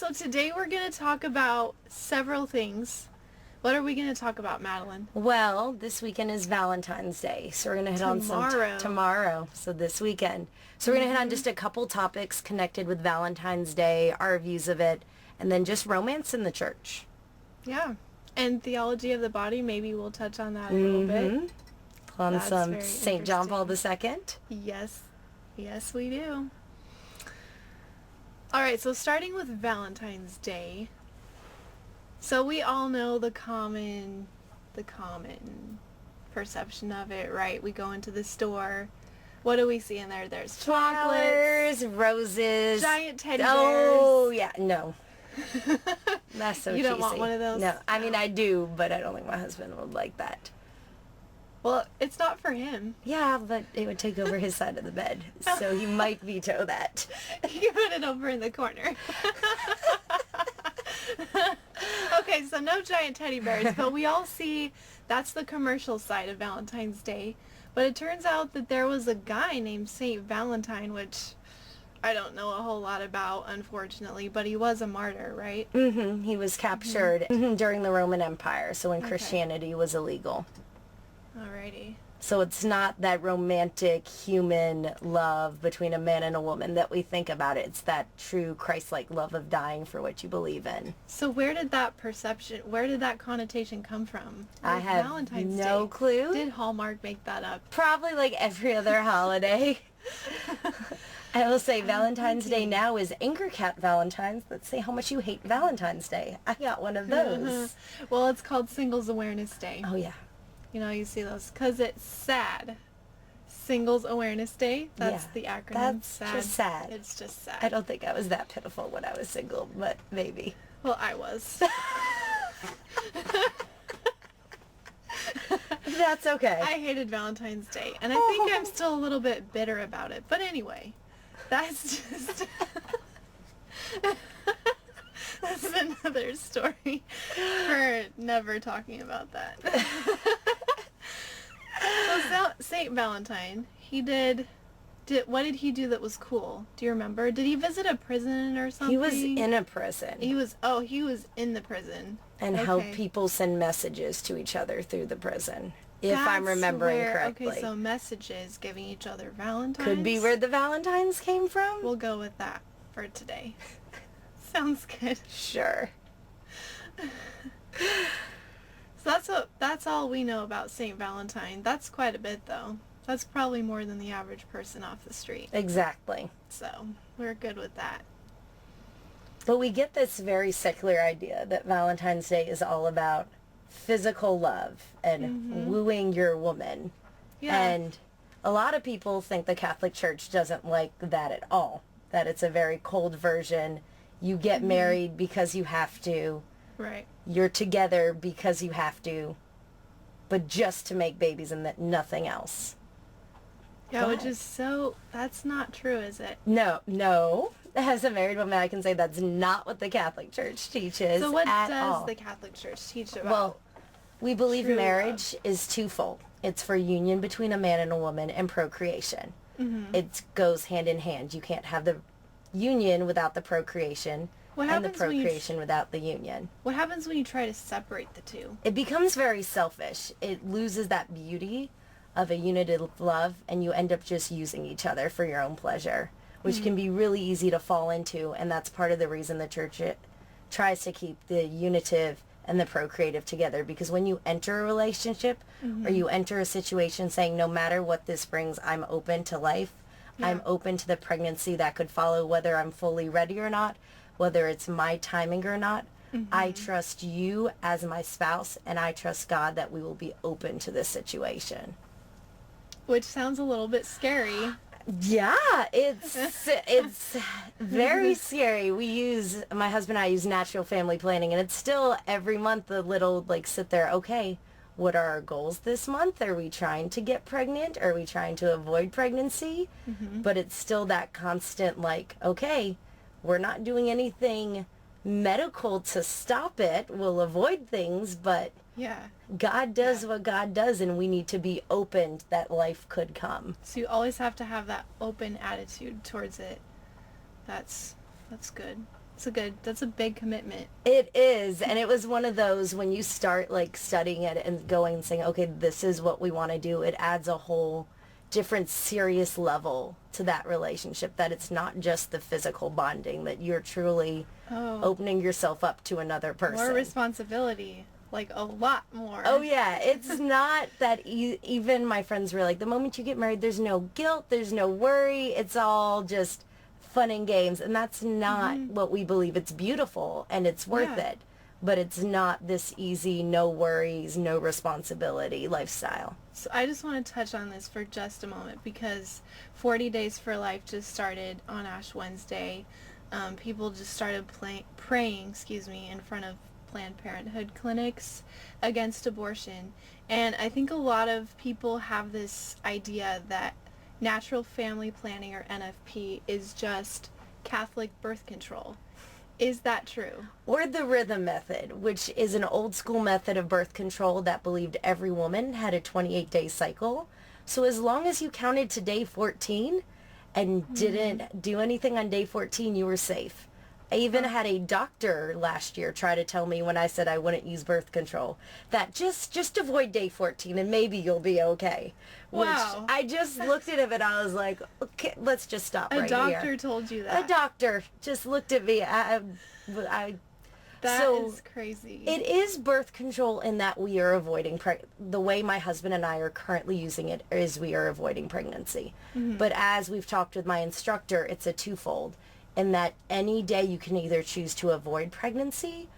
so today we're going to talk about several things. What are we going to talk about, Madeleine? Well, this weekend is Valentine's Day, so we're going to hit on some tomorrow, so this weekend. So we're going to hit on just a couple topics connected with Valentine's Day, our views of it, and then just romance in the church. Yeah, and theology of the body, maybe we'll touch on that a little bit. On some St. John Paul II. Yes, yes we do. All right, so starting with Valentine's Day. So we all know the common perception of it, right? We go into the store. What do we see in there? There's chocolates, flowers, roses, giant teddy bears. Oh, yeah, no. That's so cheesy. You don't want one of those? No, I mean, I do, but I don't think my husband would like that. Well, it's not for him. Yeah, but it would take over his side of the bed, so he might veto that. You put it over in the corner. Okay, so no giant teddy bears, but we all see that's the commercial side of Valentine's Day. But it turns out that there was a guy named St. Valentine, which I don't know a whole lot about, unfortunately, but he was a martyr, right? Mm-hmm. He was captured during the Roman Empire, so when Christianity was illegal. Alrighty. So it's not that romantic human love between a man and a woman that we think about it. It's that true Christ-like love of dying for what you believe in. So where did that connotation come from? I have Valentine's no Day? clue. Did Hallmark make that up? Probably like every other holiday. I will say Valentine's Day now is Anchor Cat Valentine's. Let's say how much you hate Valentine's Day. I got one of those. Well, it's called Singles Awareness Day. Oh, yeah. You know, you see those, because it's SAD. Singles Awareness Day. That's the acronym. That's SAD. just sad. It's just sad. I don't think I was that pitiful when I was single, but maybe. Well, I was. That's okay. I hated Valentine's Day, and I think I'm still a little bit bitter about it. But anyway, that's just... That's another story for never talking about that. So St. Valentine, what did he do that was cool? Do you remember? Did he visit a prison or something? He was in a prison. He was in the prison. And helped people send messages to each other through the prison, if I'm remembering correctly. Okay, so messages, giving each other Valentines. Could be where the Valentines came from. We'll go with that for today. Sounds good. Sure. So that's all we know about St. Valentine. That's quite a bit, though. That's probably more than the average person off the street. Exactly. So we're good with that. But we get this very secular idea that Valentine's Day is all about physical love and wooing your woman. Yeah. And a lot of people think the Catholic Church doesn't like that at all. That it's a very cold version. You get married because you have to. Right. You're together because you have to. But just to make babies and nothing else. Yeah, which is that's not true, is it? No. As a married woman, I can say that's not what the Catholic Church teaches. So what does the Catholic Church teach about? Well, we believe marriage love is twofold. It's for union between a man and a woman and procreation. It goes hand in hand. You can't have the union without the procreation and the procreation without the union. What happens when you try to separate the two? It becomes very selfish. It loses that beauty of a united love, and you end up just using each other for your own pleasure, which can be really easy to fall into, and that's part of the reason the church tries to keep the unitive and the procreative together, because when you enter a relationship or you enter a situation saying, no matter what this brings, I'm open to life, I'm open to the pregnancy that could follow, whether I'm fully ready or not, whether it's my timing or not, I trust you as my spouse, and I trust God that we will be open to this situation. Which sounds a little bit scary. Yeah, it's very scary. My husband and I use natural family planning, and it's still every month a little sit there, okay, what are our goals this month? Are we trying to get pregnant? Are we trying to avoid pregnancy? But it's still that constant okay, we're not doing anything medical to stop it. We'll avoid things, but God does what God does, and we need to be open that life could come. So you always have to have that open attitude towards it. That's good. That's a big commitment. It is, and it was one of those when you start like studying it and going and saying, okay, this is what we want to do, it adds a whole different serious level to that relationship, that it's not just the physical bonding, that you're truly opening yourself up to another person. More responsibility, like a lot more. Oh yeah, it's not that even my friends were like, the moment you get married, there's no guilt, there's no worry, it's all just fun and games, and that's not what we believe. It's beautiful and it's worth it, but it's not this easy, no worries, no responsibility lifestyle. So I just want to touch on this for just a moment, because 40 Days for Life just started on Ash Wednesday. People just started praying in front of Planned Parenthood clinics against abortion. And I think a lot of people have this idea that natural family planning, or NFP, is just Catholic birth control. Is that true? Or the rhythm method, which is an old school method of birth control that believed every woman had a 28-day cycle. So as long as you counted to day 14 and didn't do anything on day 14, you were safe. I even had a doctor last year try to tell me, when I said I wouldn't use birth control, that just avoid day 14 and maybe you'll be okay. Wow. Which I just looked at him and I was like, okay, let's just stop right here. A doctor told you that? A doctor just looked at me. That is crazy. It is birth control in that we are avoiding the way my husband and I are currently using it is we are avoiding pregnancy. But as we've talked with my instructor, it's a twofold, in that any day you can either choose to avoid pregnancy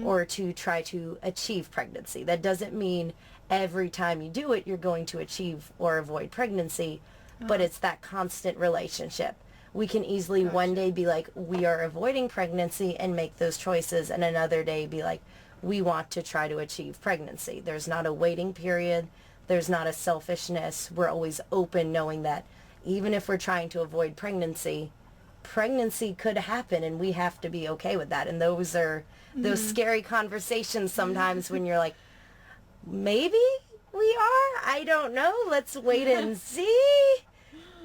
or to try to achieve pregnancy. That doesn't mean every time you do it you're going to achieve or avoid pregnancy, but it's that constant relationship. We can easily one day be like, we are avoiding pregnancy and make those choices, and another day be like, we want to try to achieve pregnancy. There's not a waiting period. There's not a selfishness. We're always open, knowing that even if we're trying to avoid pregnancy could happen, and we have to be okay with that. And those are those scary conversations sometimes when you're like, maybe we are? I don't know. Let's wait and see.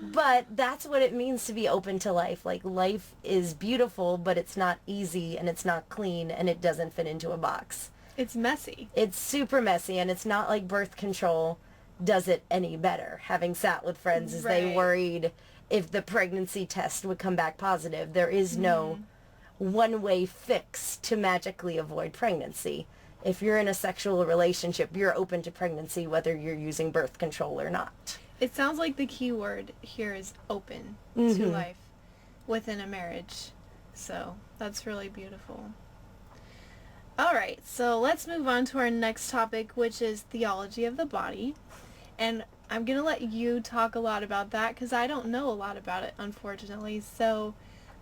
But that's what it means to be open to life. Like, life is beautiful, but it's not easy, and it's not clean, and it doesn't fit into a box. It's messy. It's super messy, and it's not like birth control does it any better. Having sat with friends as they worried if the pregnancy test would come back positive. There is no one-way fix to magically avoid pregnancy. If you're in a sexual relationship, you're open to pregnancy whether you're using birth control or not. It sounds like the key word here is open to life within a marriage. So that's really beautiful. All right, so let's move on to our next topic, which is theology of the body. And I'm going to let you talk a lot about that because I don't know a lot about it, unfortunately. So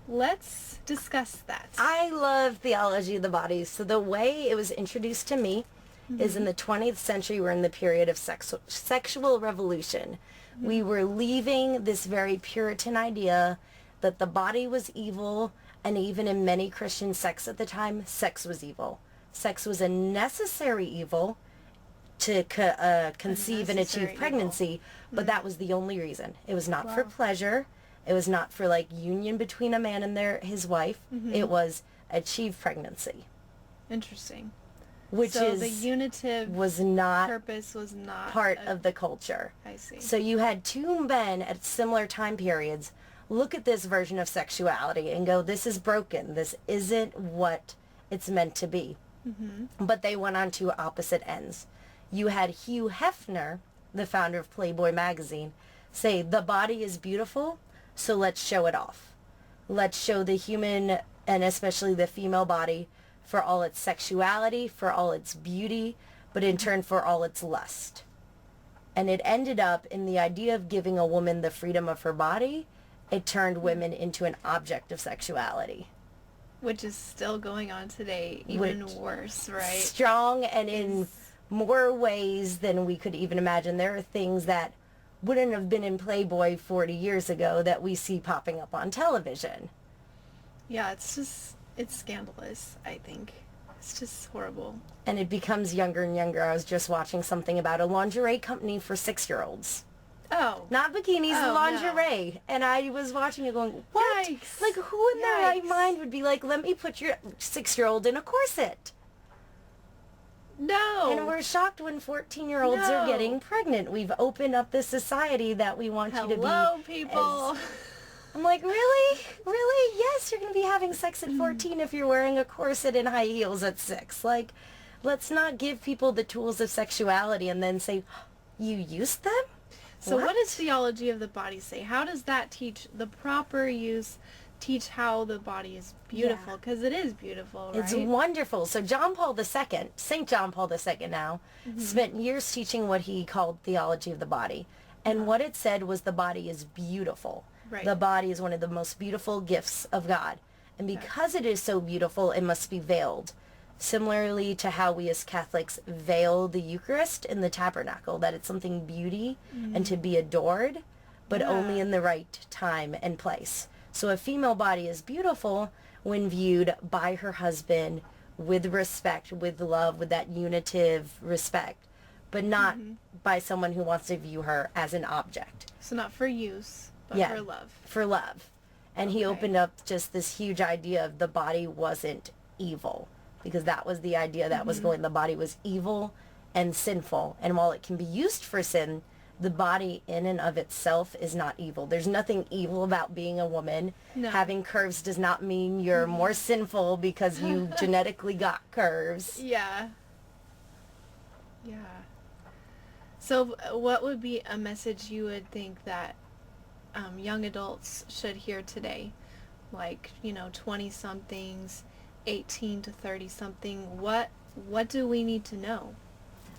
let's discuss that. I love theology of the body. So the way it was introduced to me is in the 20th century. We're in the period of sexual revolution. We were leaving this very Puritan idea that the body was evil, and even in many Christian sects at the time, sex was evil. Sex was a necessary evil to conceive and achieve pregnancy, but that was the only reason. It was not for pleasure. It was not for like union between a man and his wife. It was achieve pregnancy. Interesting. Which so is the unitive was not purpose was not part of the culture. I see. So you had two men at similar time periods look at this version of sexuality and go, this is broken. This isn't what it's meant to be. But they went on to opposite ends. You had Hugh Hefner, the founder of Playboy magazine, say the body is beautiful, so let's show it off. Let's show the human, and especially the female body, for all its sexuality, for all its beauty, but in turn for all its lust. And it ended up in the idea of giving a woman the freedom of her body, it turned women into an object of sexuality. Which is still going on today, even worse, right? Strong, and in more ways than we could even imagine. There are things that wouldn't have been in Playboy 40 years ago that we see popping up on television. Yeah, it's scandalous, I think. It's just horrible. And it becomes younger and younger. I was just watching something about a lingerie company for 6-year-olds. Oh. Not bikinis, Oh, lingerie. And I was watching it going, what? Yikes. Like, who in their right Yikes. mind would be like, let me put your 6-year-old in a corset? No. And we're shocked when 14-year-olds are No. getting pregnant. We've opened up this society that we want you to be. Hello, people. I'm like, really? Really? Yes, you're going to be having sex at 14 if you're wearing a corset and high heels at 6. Like, let's not give people the tools of sexuality and then say, you used them? So what does theology of the body say? How does that teach the proper use, teach how the body is beautiful? Because it is beautiful, right? It's wonderful. So John Paul II, St. John Paul II now, spent years teaching what he called theology of the body. And what it said was the body is beautiful. Right. The body is one of the most beautiful gifts of God. And because it is so beautiful, it must be veiled. Similarly to how we as Catholics veil the Eucharist in the tabernacle, that it's something beauty and to be adored, but only in the right time and place. So a female body is beautiful when viewed by her husband with respect, with love, with that unitive respect, but not by someone who wants to view her as an object. So not for use, but for love. For love. And he opened up just this huge idea of the body wasn't evil. Because that was the idea that was going, the body was evil and sinful. And while it can be used for sin, the body in and of itself is not evil. There's nothing evil about being a woman. No. Having curves does not mean you're more sinful because you genetically got curves. Yeah. Yeah. So what would be a message you would think that young adults should hear today? Like, 20-somethings, 18 to 30-something. What do we need to know?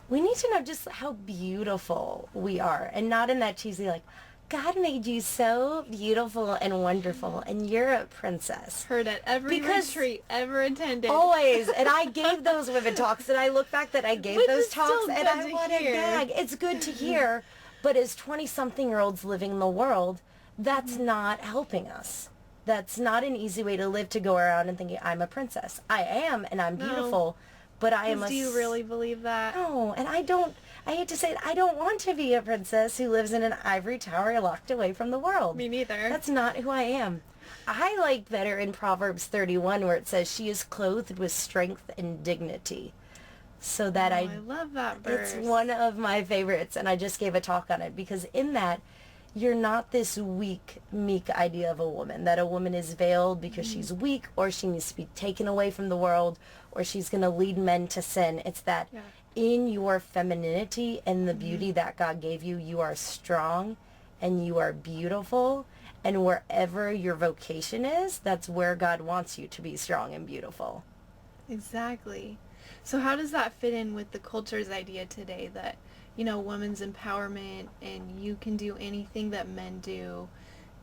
We need to know just how beautiful we are. And not in that cheesy, like, God made you so beautiful and wonderful, and you're a princess. Heard at every retreat ever attended. Always. And I gave those women talks, and I look back that I gave Which those is still talks, and good I to want to hear. gag. It's good to hear, but as 20-something-year-olds living in the world, that's not helping us. That's not an easy way to live, to go around and thinking, I'm a princess. I am, and I'm beautiful, but I am a... Do you really believe that? No, and I hate to say it, I don't want to be a princess who lives in an ivory tower locked away from the world. Me neither. That's not who I am. I like better in Proverbs 31 where it says, she is clothed with strength and dignity. So that I love that verse. It's one of my favorites, and I just gave a talk on it, because in that, you're not this weak, meek idea of a woman, that a woman is veiled because she's weak, or she needs to be taken away from the world, or she's going to lead men to sin. It's that in your femininity and the beauty that God gave you, you are strong and you are beautiful, and wherever your vocation is, that's where God wants you to be strong and beautiful. Exactly. So how does that fit in with the culture's idea today that, women's empowerment and you can do anything that men do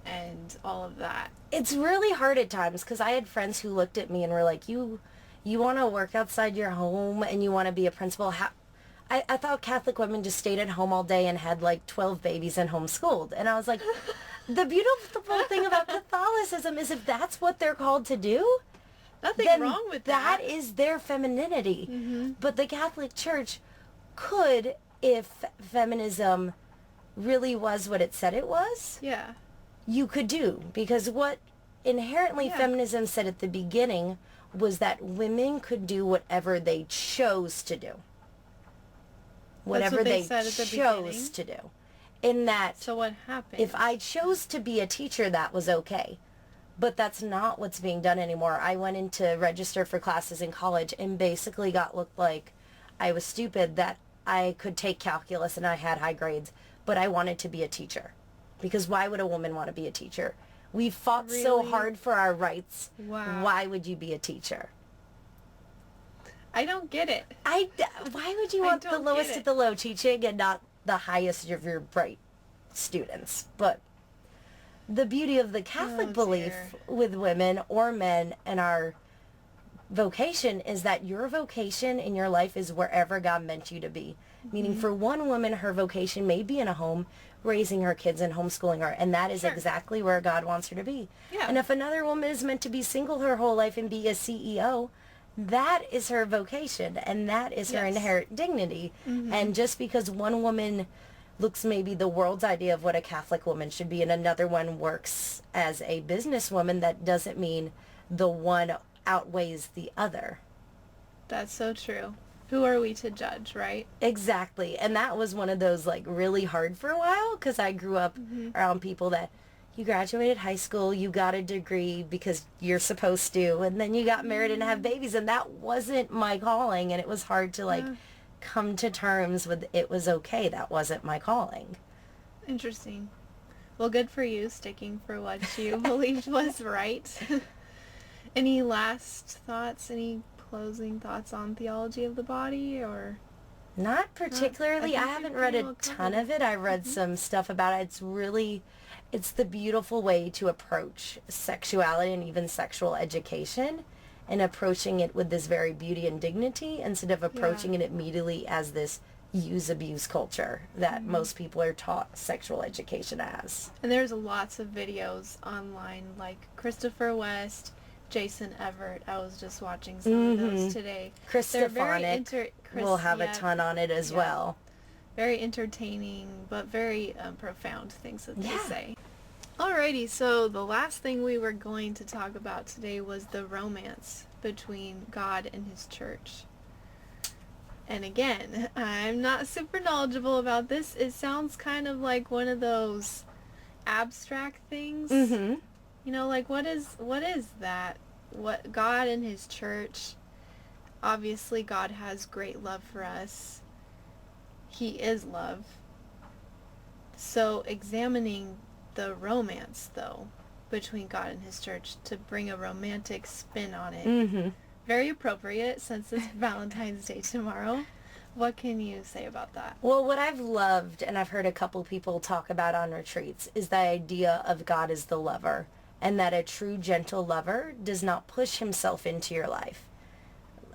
and all of that? It's really hard at times, because I had friends who looked at me and were like, you want to work outside your home and you want to be a principal? I thought Catholic women just stayed at home all day and had like 12 babies and homeschooled. And I was like, the beautiful thing about Catholicism is if that's what they're called to do, Nothing wrong with that. That is their femininity. But the Catholic Church could, if feminism really was what it said it was, you could do. Because what inherently feminism said at the beginning was that women could do whatever they chose to do. Whatever they chose to do. In that, so what happened? If I chose to be a teacher, that was okay. But that's not what's being done anymore. I went in to register for classes in college and basically looked like I was stupid, that I could take calculus and I had high grades, but I wanted to be a teacher. Because why would a woman want to be a teacher? We fought so hard for our rights. Wow. Why would you be a teacher? I don't get it. Why would you want the lowest of the low teaching and not the highest of your bright students? But the beauty of the Catholic belief with women or men and our vocation is that your vocation in your life is wherever God meant you to be. Meaning for one woman, her vocation may be in a home, raising her kids and homeschooling her, and that is exactly where God wants her to be. And if another woman is meant to be single her whole life and be a CEO, that is her vocation, and that is her inherent dignity. And just because one woman looks maybe the world's idea of what a Catholic woman should be, and another one works as a businesswoman, that doesn't mean the one outweighs the other. That's so true. Who are we to judge, right? Exactly. And that was one of those like really hard for a while, because I grew up around people that you graduated high school, you got a degree because you're supposed to, and then you got married and have babies, and that wasn't my calling, and it was hard to like come to terms with it was okay, that wasn't my calling. Interesting. Well, good for you sticking for what you believed was right. Any last thoughts, any closing thoughts on theology of the body, or? Not particularly. I haven't read a ton of it. I read some stuff about it. It's the beautiful way to approach sexuality and even sexual education, and approaching it with this very beauty and dignity instead of approaching it immediately as this use-abuse culture that most people are taught sexual education as. And there's lots of videos online, like Christopher West, Jason Everett. I was just watching some of those today. Chris Stefanik will have a ton on it as well. Very entertaining, but very profound things that they say. Alrighty, so the last thing we were going to talk about today was the romance between God and his church. And again, I'm not super knowledgeable about this. It sounds kind of like one of those abstract things. You know, like what is that? What God and his church? Obviously, God has great love for us. He is love. So examining the romance, though, between God and his church, to bring a romantic spin on it. Very appropriate since it's Valentine's Day tomorrow. What can you say about that? Well, what I've loved, and I've heard a couple people talk about on retreats, is the idea of God as the lover, and that a true gentle lover does not push himself into your life.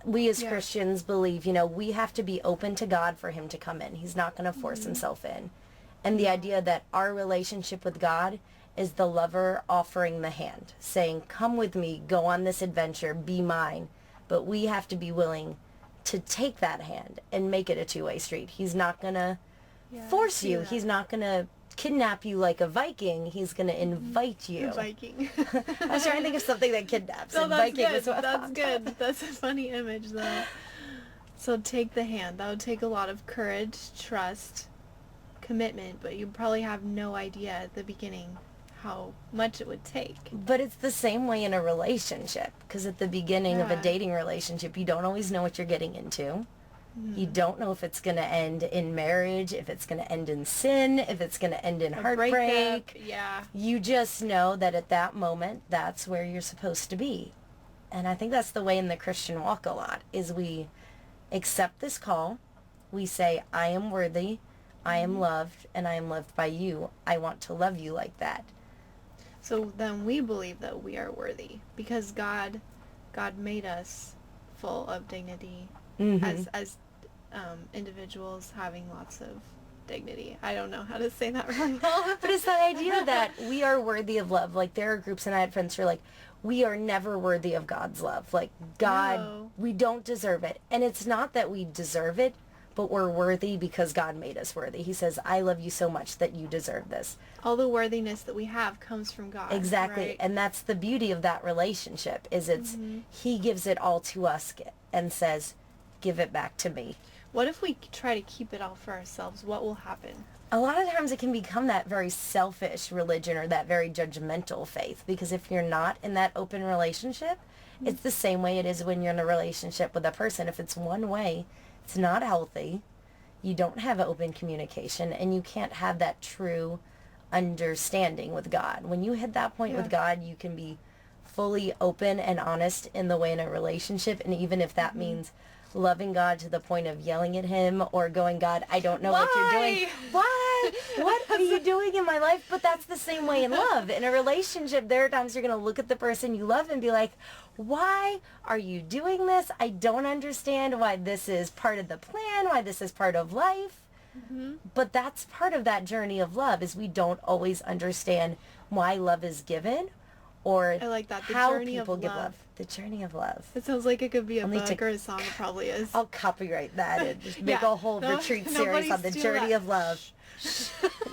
We as Christians believe, you know, we have to be open to God for him to come in. He's not going to force himself in. And the idea that our relationship with God is the lover offering the hand, saying, come with me, go on this adventure, be mine. But we have to be willing to take that hand and make it a two-way street. He's not going to force you. He's not going to kidnap you like a Viking. He's going to invite you. A Viking. I was trying to think of something that kidnaps. No, that's Viking good. That's good. That's a funny image, though. So take the hand. That would take a lot of courage, trust, commitment, but you probably have no idea at the beginning how much it would take. But it's the same way in a relationship, because at the beginning of a dating relationship, you don't always know what you're getting into. You don't know if it's going to end in marriage, if it's going to end in sin, if it's going to end in heartbreak. You just know that at that moment, that's where you're supposed to be. And I think that's the way in the Christian walk a lot, is we accept this call. We say, I am worthy, I am loved, and I am loved by you. I want to love you like that. So then we believe that we are worthy, because God made us full of dignity, as individuals having lots of dignity. I don't know how to say that really well. But it's the idea that we are worthy of love. Like, there are groups, and I had friends who are like, we are never worthy of God's love. Like, God, we don't deserve it. And it's not that we deserve it, but we're worthy because God made us worthy. He says, I love you so much that you deserve this. All the worthiness that we have comes from God. Exactly. Right? And that's the beauty of that relationship, is it's he gives it all to us and says, give it back to me. What if we try to keep it all for ourselves? What will happen? A lot of times it can become that very selfish religion, or that very judgmental faith, because if you're not in that open relationship, it's the same way it is when you're in a relationship with a person. If it's one way, it's not healthy. You don't have open communication, and you can't have that true understanding with God. When you hit that point with God, you can be fully open and honest in the way in a relationship, and even if that means loving God to the point of yelling at him or going, God, I don't know what you're doing. Why? What are you doing in my life? But that's the same way in love. In a relationship, there are times you're going to look at the person you love and be like, why are you doing this? I don't understand why this is part of the plan, why this is part of life. But that's part of that journey of love, is we don't always understand why love is given or I like that. The how journey of people give love. love. The journey of love. It sounds like it could be a Only book to- or a song. It probably is. I'll copyright that and just make Yeah. a whole No- retreat nobody series on the steal journey that. of love.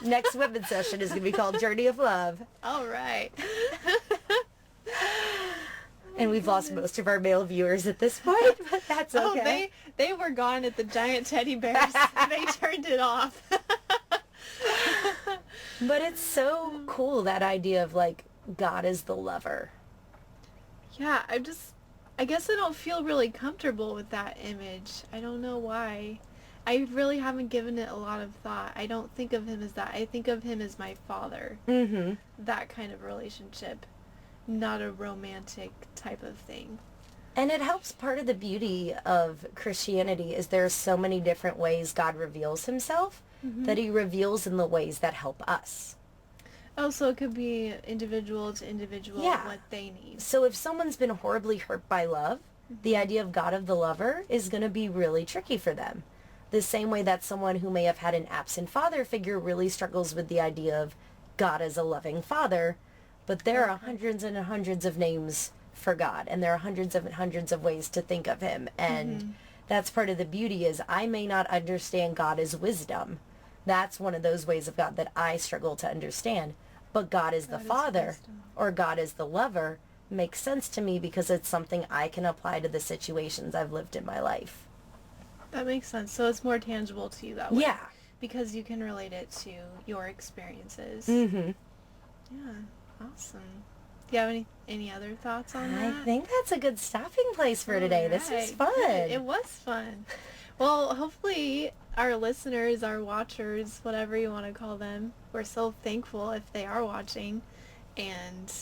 Next women's session is going to be called Journey of Love. All right. And we've lost most of our male viewers at this point, but that's okay. Oh, they were gone at the giant teddy bears. They turned it off. But it's so cool, that idea of like God is the lover. Yeah, I guess I don't feel really comfortable with that image. I don't know why. I really haven't given it a lot of thought. I don't think of him as that. I think of him as my father. Mm-hmm. That kind of relationship. Not a romantic type of thing. And it helps. Part of the beauty of Christianity is there are so many different ways God reveals himself, that he reveals in the ways that help us. Oh, so it could be individual to individual, Yeah. what they need. So if someone's been horribly hurt by love, the idea of God of the lover is going to be really tricky for them. The same way that someone who may have had an absent father figure really struggles with the idea of God as a loving father. But there are hundreds and hundreds of names for God, and there are hundreds and hundreds of ways to think of him. And that's part of the beauty is I may not understand God as wisdom. That's one of those ways of God that I struggle to understand. But God is the Father, wisdom. or God is the lover, makes sense to me because it's something I can apply to the situations I've lived in my life. That makes sense. So it's more tangible to you that way. Yeah. Because you can relate it to your experiences. Mm-hmm. Yeah, awesome. Do you have any other thoughts on that? I think that's a good stopping place for today. This was Alright, fun. good. It was fun. Well, hopefully our listeners, our watchers, whatever you want to call them, we're so thankful if they are watching. And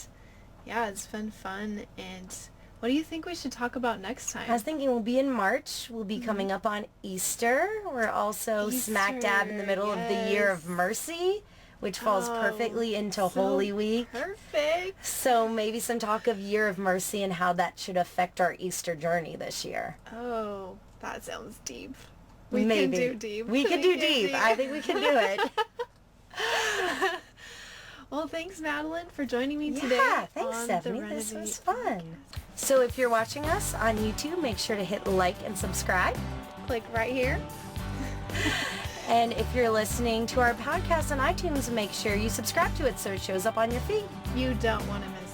yeah, it's been fun. And what do you think we should talk about next time? I was thinking we'll be in March. We'll be coming up on Easter. We're also smack dab in the middle of the Year of yes. Mercy, which falls perfectly into so Holy Week. Perfect. So maybe some talk of Year of Mercy and how that should affect our Easter journey this year. Oh, that sounds deep. We Maybe. can do deep. We can do deep. I think we can do it. Well, thanks, Madeleine, for joining me today. Yeah, thanks, on Stephanie. the This Renovate was fun. podcast. So if you're watching us on YouTube, make sure to hit like and subscribe. Click right here. And if you're listening to our podcast on iTunes, make sure you subscribe to it so it shows up on your feed. You don't want to miss